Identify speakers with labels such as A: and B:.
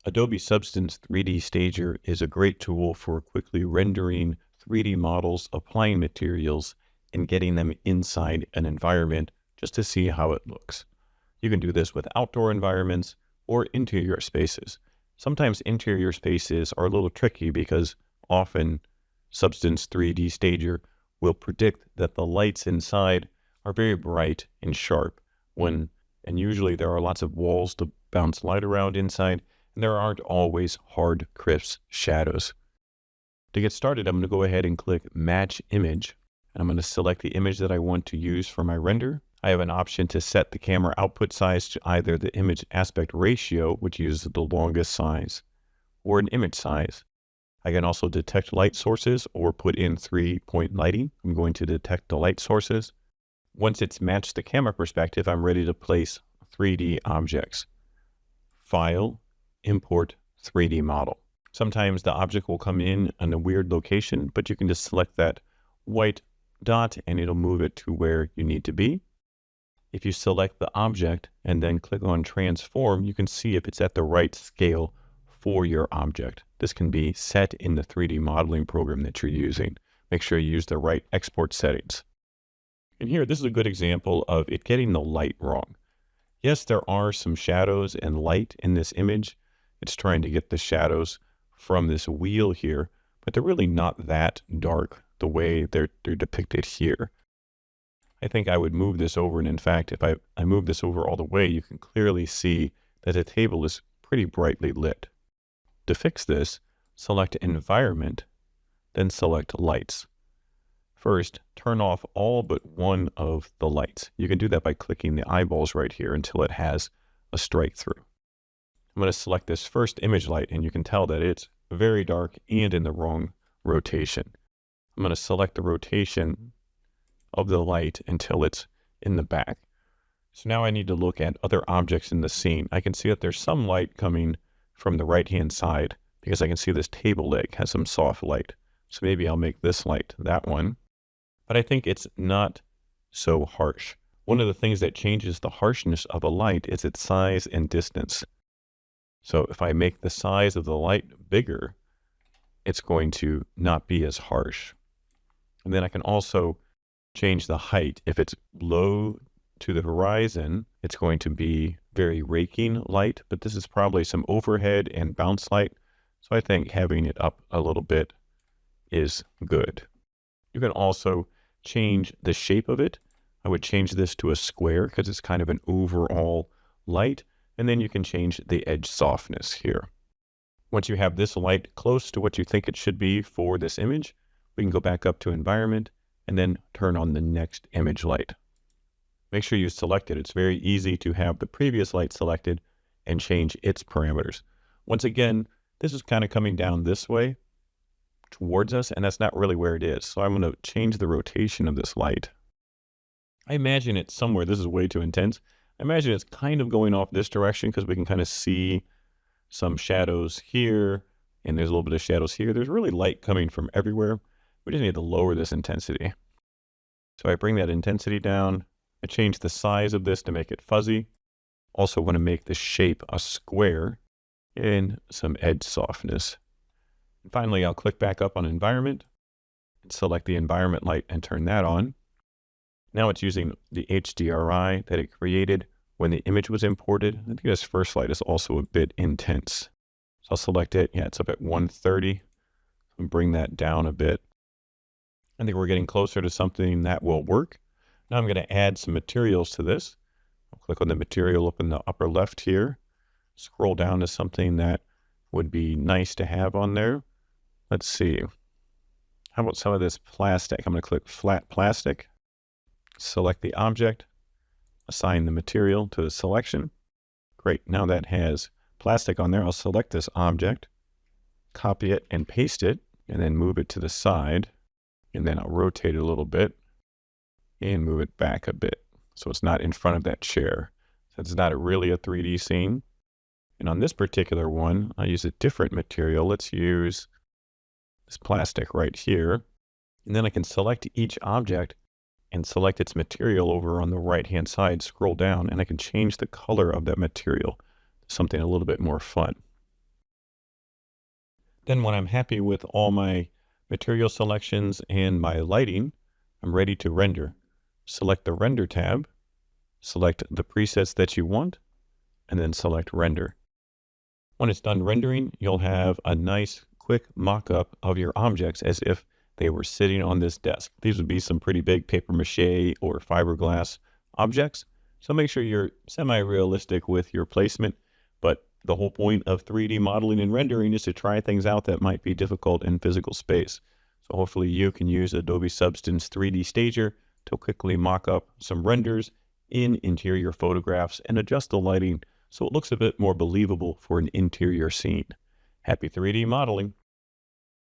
A: Adobe Substance 3D Stager is a great tool for quickly rendering 3D models, applying materials, and getting them inside an environment just to see how it looks. You can do this with outdoor environments or interior spaces. Sometimes interior spaces are a little tricky because often Substance 3D Stager will predict that the lights inside are very bright and sharp and usually there are lots of walls to bounce light around inside, and there aren't always hard, crisp shadows. To get started, I'm going to go ahead and click Match Image, and I'm going to select the image that I want to use for my render. I have an option to set the camera output size to either the image aspect ratio, which uses the longest size, or an image size. I can also detect light sources or put in 3-point lighting. I'm going to detect the light sources. Once it's matched the camera perspective, I'm ready to place 3D objects. File, Import 3D Model. Sometimes the object will come in a weird location, but you can just select that white dot and it'll move it to where you need to be. If you select the object and then click on Transform, you can see if it's at the right scale for your object. This can be set in the 3D modeling program that you're using. Make sure you use the right export settings. And here, this is a good example of it getting the light wrong. Yes, there are some shadows and light in this image. It's trying to get the shadows from this wheel here, but they're really not that dark the way they're depicted here. I think I would move this over, and in fact, if I move this over all the way, you can clearly see that the table is pretty brightly lit. To fix this, select Environment, then select Lights. First, turn off all but one of the lights. You can do that by clicking the eyeballs right here until it has a strike through. I'm going to select this first image light, and you can tell that it's very dark and in the wrong rotation. I'm going to select the rotation of the light until it's in the back. So now I need to look at other objects in the scene. I can see that there's some light coming from the right-hand side because I can see this table leg has some soft light. So maybe I'll make this light that one. But I think it's not so harsh. One of the things that changes the harshness of a light is its size and distance. So if I make the size of the light bigger, it's going to not be as harsh. And then I can also change the height. If it's low to the horizon, it's going to be very raking light, but this is probably some overhead and bounce light. So I think having it up a little bit is good. You can also change the shape of it. I would change this to a square because it's kind of an overall light. And then you can change the edge softness here. Once you have this light close to what you think it should be for this image, we can go back up to Environment and then turn on the next image light. Make sure you select it. It's very easy to have the previous light selected and change its parameters. Once again, this is kind of coming down this way towards us, and that's not really where it is. So I'm going to change the rotation of this light. I imagine it's somewhere, this is way too intense. I imagine it's kind of going off this direction because we can kind of see some shadows here, and there's a little bit of shadows here. There's really light coming from everywhere. We just need to lower this intensity. So I bring that intensity down. I change the size of this to make it fuzzy. Also want to make the shape a square and some edge softness. And finally, I'll click back up on Environment and select the Environment light and turn that on. Now it's using the HDRI that it created when the image was imported. I think this first light is also a bit intense. So I'll select it. Yeah, it's up at 130. And bring that down a bit. I think we're getting closer to something that will work. Now I'm going to add some materials to this. I'll click on the material up in the upper left here. Scroll down to something that would be nice to have on there. Let's see. How about some of this plastic? I'm going to click Flat Plastic. Select the object. Assign the material to the selection. Great. Now that has plastic on there, I'll select this object, copy it and paste it, and then move it to the side. And then I'll rotate it a little bit and move it back a bit so it's not in front of that chair. So it's not really a 3D scene. And on this particular one, I use a different material. Let's use this plastic right here. And then I can select each object and select its material over on the right-hand side, scroll down, and I can change the color of that material to something a little bit more fun. Then when I'm happy with all my material selections and my lighting, I'm ready to render. Select the Render tab, select the presets that you want, and then select Render. When it's done rendering, you'll have a nice quick mock-up of your objects as if they were sitting on this desk. These would be some pretty big paper mache or fiberglass objects. So make sure you're semi-realistic with your placement, but the whole point of 3D modeling and rendering is to try things out that might be difficult in physical space. So hopefully you can use Adobe Substance 3D Stager to quickly mock up some renders in interior photographs and adjust the lighting so it looks a bit more believable for an interior scene. Happy 3D modeling!